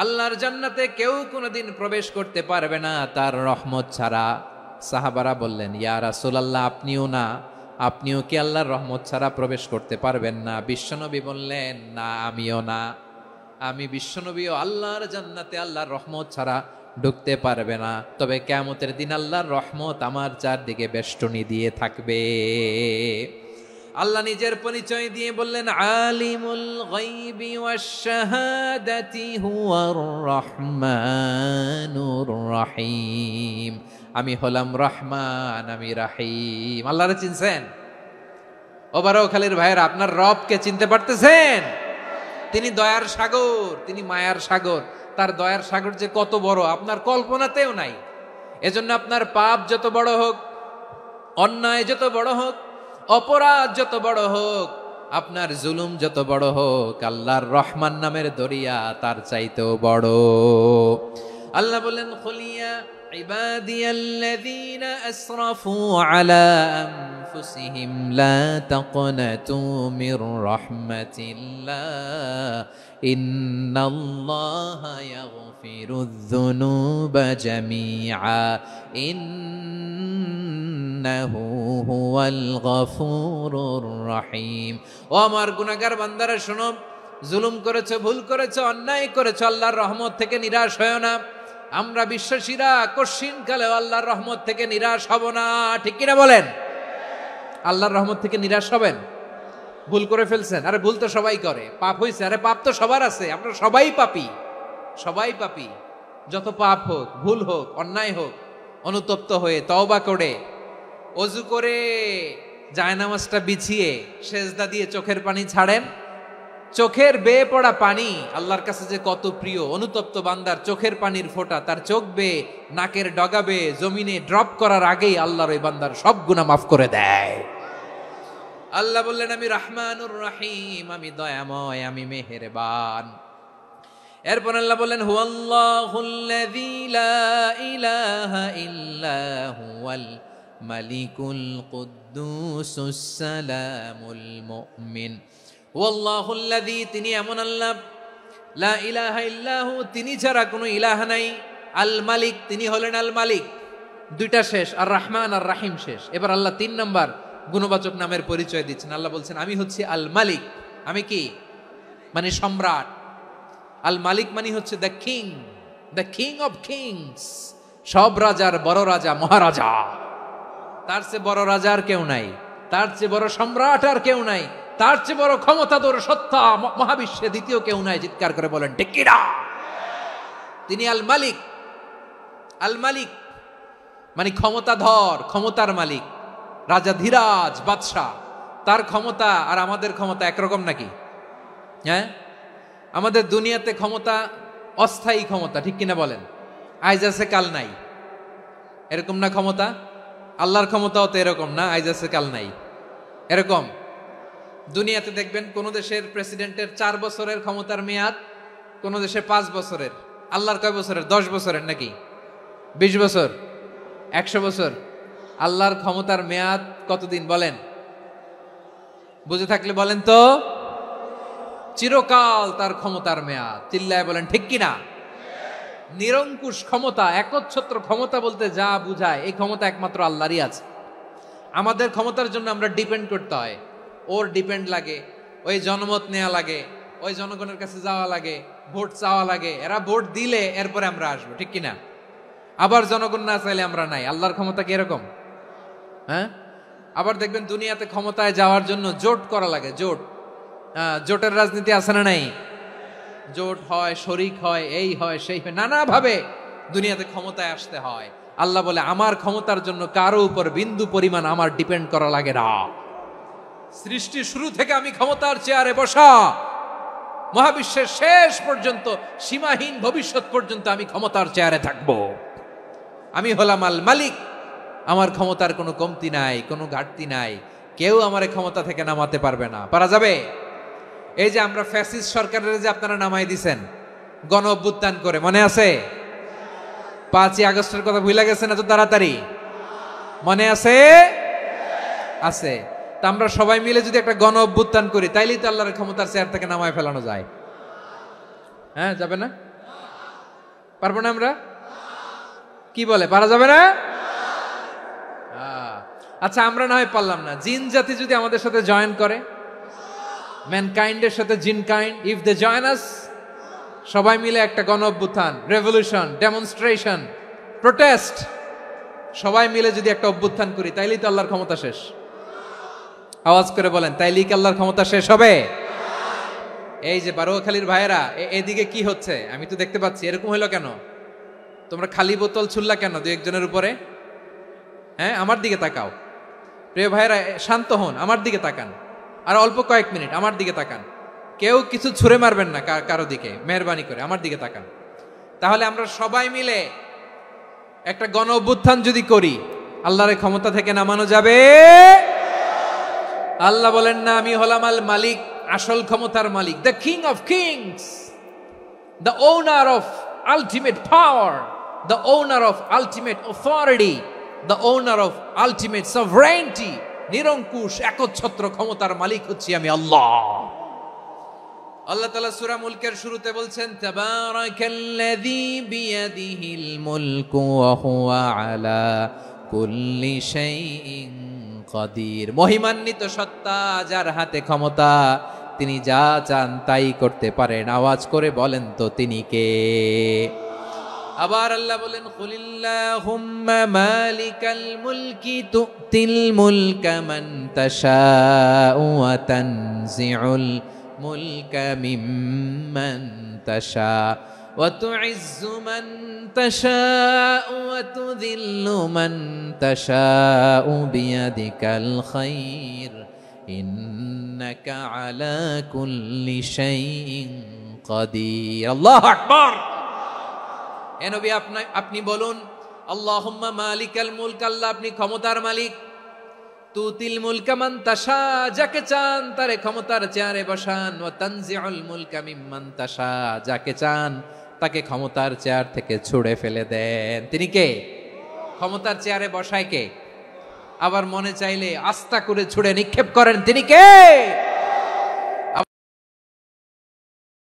আল্লাহর জান্নাতে কেউ কোনোদিন প্রবেশ করতে পারবে না তার রহমত ছাড়া। সাহাবারা বললেন, ইয়া রাসূলুল্লাহ, আপনিও কি আল্লাহর রহমত ছাড়া প্রবেশ করতে পারবেন না? বিশ্বনবী বললেন, না, আমিও না। আমি বিশ্বনবীও আল্লাহর জান্নাতে আল্লাহর রহমত ছাড়া ঢুকতে পারবে না। তবে কিয়ামতের দিন আল্লাহর রহমত আমার চারদিকে বেষ্টনী দিয়ে থাকবে। আল্লাহ নিজের পরিচয় দিয়ে বললেন, আলিমুল গায়বি ওয়াশ শাহাদাতি হুয়ার রহমানুর রহিম। আমি হলাম রহমান, আমি রাহিম। আল্লাহরে চিনছেন? ওবারখালীর ভাইয়েরা, আপনার রবকে চিনতে পারতেছেন? তিনি দয়ার সাগর, তিনি মায়ার সাগর। তার দয়ার সাগর যে কত বড় আপনার কল্পনাতেও নাই। এজন্য আপনার পাপ যত বড় হোক, অন্যায় যত বড় হোক, অপরাধ যত বড় হোক, আপনার জুলুম যত বড় হোক, আল্লাহর রহমান নামের দরিয়া তার চাইতেও বড়। আল্লাহ বলেন, খুলিয়া ইবাদিয়াল্লাযীনা আসরাফু আলা আনফুসিহিম লা তাকনাতু মির রাহমাতিল্লাহ ইন্নাল্লাহা ইয়াগফিরুয যুনুবা জামিআ ইন্নাহু হুয়াল গফুরুর রহিম। ও আমার গুনাহগার বান্দারা, শোনো, জুলুম করেছো, ভুল করেছো, অন্যায় করেছো, আল্লাহর রহমত থেকে নিরাশ হয়ো না। আমরা বিশ্বাসীরা কশিনকালে আল্লাহর রহমত থেকে নিরাশ হব না। ঠিক কিনা বলেন? আল্লাহর রহমত থেকে নিরাশ হবেন? ভুল করে ফেলছেন, আরে ভুল তো সবাই করে। পাপ হয়েছে, আরে পাপ তো সবার আছে। আপনারা সবাই পাপী, সবাই পাপী। যত পাপ হোক, ভুল হোক, অন্যায় হোক, অনুতপ্ত হয়ে তওবা করে, ওযু করে, জায়নামাজটা বিছিয়ে সেজদা দিয়ে চোখের পানি ছাড়েন। চোখের বেয়ে পড়া পানি আল্লাহর কাছে যে কত প্রিয়। অনুতপ্ত বান্দার চোখের পানির ফোঁটা তার চোখ বেয়ে, নাকের ডগা বেয়ে জমিনে ড্রপ করার আগেই আল্লাহর ওই বান্দার সব গুনাহ মাফ করে দেয়। আল্লাহ বললেন, আমি রহমানুর রহিম, আমি দয়াময়, আমি মেহেরবান। এরপর আল্লাহ বললেন, হুয়াল্লাহুল্লাযী লা ইলাহা ইল্লা হুয়াল মালিকুল কুদ্দুসুস সালামুল মুমিন। হুয়াল্লাহুল্লাযী, তিনি এমন আল্লাহ, লা ইলাহা ইল্লাহু, তিনি ছাড়া কোনো ইলাহ নাই। আল মালিক, তিনি হলেন আল মালিক। দুইটা শেষ, আর রহমান আর রাহিম শেষ। এবার আল্লাহ 3 নাম্বার গুণবাচক নামের পরিচয় দিচ্ছেন। আল্লাহ বলছেন, আমি হচ্ছি আল মালিক। আমি কি? মানে সম্রাট। আল মালিক মানে হচ্ছে the king, the king of kings. সব রাজার বড় রাজা, মহারাজা। তার চেয়ে বড় রাজা আর কেউ নাই, তার চেয়ে বড় সম্রাট আর কেউ নাই, তার চেয়ে বড় ক্ষমতাধর সত্তা মহাবিশ্বে দ্বিতীয় কেউ নাই। চিৎকার করে বলেন, ঠিক কিনা? তিনি আল মালিক। আল মালিক মানে ক্ষমতাধর, ক্ষমতার মালিক, রাজা ধীরাজ বাদশাহ। তার ক্ষমতা আর আমাদের ক্ষমতা একরকম নাকি? হ্যাঁ, আমাদের দুনিয়াতে ক্ষমতা অস্থায়ী ক্ষমতা, ঠিক কিনা বলেন? আইজ আছে কাল নাই, এরকম না ক্ষমতা? আল্লাহর ক্ষমতাও তো এরকম না, আইজ আছে কাল নাই এরকম। দুনিয়াতে দেখবেন কোন দেশের প্রেসিডেন্টের 4 বছরের ক্ষমতার মেয়াদ, কোন দেশে 5 বছরের। আল্লাহর কয় বছরের? 10 বছরের নাকি 20 বছর, 100 বছর। আল্লাহর ক্ষমতার মেয়াদ কতদিন বলেন? বুঝে থাকলে বলেন তো। চিরকাল তার ক্ষমতার মেয়াদ। চিল্লায় বলেন, ঠিক কিনা? নিরঙ্কুশ ক্ষমতা, একচ্ছত্র ক্ষমতা বলতে যা বুঝায়, এই ক্ষমতা একমাত্র আল্লাহরই আছে। আমাদের ক্ষমতার জন্য আমরা ডিপেন্ড করতে হয়। ওর ডিপেন্ড লাগে, ওই জনমত নেওয়া লাগে, ওই জনগণের কাছে যাওয়া লাগে, ভোট চাওয়া লাগে। এরা ভোট দিলে এরপরে আমরা আসবো, ঠিক কিনা? আবার জনগণ না চাইলে আমরা নাই। আল্লাহর ক্ষমতা কি এরকম? হ্যাঁ। আবার দেখবেন দুনিয়াতে ক্ষমতায় যাওয়ার জন্য জোট করা লাগে। জোট, জোটের রাজনীতি আছে না নাই? জোট হয়, শরিক হয়, এই হয়, সেই হয়, নানাভাবে দুনিয়াতে ক্ষমতায় আসতে হয়। আল্লাহ বলে, আমার ক্ষমতার জন্য কারো উপর বিন্দু পরিমাণ আমার ডিপেন্ড করা লাগে না। সৃষ্টি শুরু থেকে আমি ক্ষমতার চেয়ারে বসা, মহাবিশ্বের শেষ পর্যন্ত, সীমাহীন ভবিষ্যৎ পর্যন্ত আমি ক্ষমতার চেয়ারে থাকব। আমি হলাম আল মালিক। আমার ক্ষমতার কোনো কমতি নাই, কোনো ঘাটতি নাই। কেউ আমার ক্ষমতা থেকে নামাতে পারবে না। পারা যাবে? এই যে আমরা ফ্যাসিস্ট সরকারের যে আপনারা নামাই দিছেন গণ অভ্যুত্থান করে, মনে আছে? 5ই আগস্টের কথা ভুলে গেছেন এত তাড়াতাড়ি? মনে আছে? আছে। তা আমরা সবাই মিলে যদি একটা গণ অভ্যুত্থান করি, তাইলেই তো আল্লাহর ক্ষমতার চেয়ার থেকে নামায় ফেলানো যায়। হ্যাঁ, যাবে না? পারবো না আমরা? কি বলে, পারা যাবে না? আচ্ছা, আমরা না হয় পারলাম না, জিন জাতি যদি আমাদের সাথে জয়েন করে, ম্যানকাইন্ডের সাথে জিনকাইন্ড, ইফ দে জয়েন আস, সবাই মিলে একটা গণ অভ্যুত্থান, রেভলিউশন, ডেমনস্ট্রেশন, প্রোটেস্ট, সবাই মিলে যদি একটা অভ্যুত্থান করি, তাইলেই তো আল্লাহর ক্ষমতা শেষ। আওয়াজ করে বলেন, তাইলেই কি আল্লাহর ক্ষমতা শেষ হবে? এই যে বারোয়াখালীর ভাইয়েরা, এদিকে কি হচ্ছে আমি তো দেখতে পাচ্ছি, এরকম হলো কেন? তোমরা খালি বোতল ছুড়লা কেন দু একজনের উপরে? হ্যাঁ, আমার দিকে তাকাও। প্রিয় ভাইয়েরা, শান্ত হন, আমার দিকে তাকান, আর অল্প কয়েক মিনিট আমার দিকে তাকান। কেউ কিছু ছুঁড়ে মারবেন না কারো দিকে, মেহরবানি করে আমার দিকে তাকান। তাহলে আমরা সবাই মিলে একটা গণ অভ্যুত্থান যদি করি, আল্লাহর ক্ষমতা থেকে নামানো যাবে। আল্লাহ বলেন না, আমি হলাম আল মালিক, আসল ক্ষমতার মালিক, the king of kings, the owner of ultimate power, the owner of ultimate authority, the owner of ultimate sovereignty. নিরঙ্কুশ একচ্ছত্র ক্ষমতার মালিক হচ্ছি আমি আল্লাহ। আল্লাহ তাআলা সূরা মুলকের শুরুতে বলছেন, তাবারাকাল্লাযী বিয়াদিহিল মুলকু ওয়া হুয়া আলা কুল্লি শাইইন কাদির। মহিমান্বিত সত্তা, যার হাতে ক্ষমতা, তিনি যা চান তাই করতে পারেন। আওয়াজ করে বলেন তো তিনি কে? আবার আল্লাহ বলেন, কুলিল্লাহুম্মা মালিকাল মুলকি তুতিল মুলকা মান তাশাউ ওয়া তানজিউল মুলকা মিম্মান তাশা ওয়া তুইজ্জু মান তাশাউ ওয়া তুযিল্লু মান তাশাউ বিয়াদিকাল খায়র ইন্নাকা আলা কুল্লি শাইইন কাদির। আল্লাহু আকবার। এ নবী, আপনি বলুন, আল্লাহুম্মা মালিকাল মুলক, আল্লাহ আপনি ক্ষমতার মালিক, তুতিল মুলকা মান তাশা, যাকে চান তারে ক্ষমতার চেয়ারে বসান, ওয়া তানজিউল মুলকা মিম্মান তাশা, যাকে চান তাকে ক্ষমতার চেয়ার থেকে ছুঁড়ে ফেলে দেন। তিনি কে? ক্ষমতার চেয়ারে বসায় কে? আবার মনে চাইলে আস্থা করে ছুঁড়ে নিক্ষেপ করেন, তিনি কে?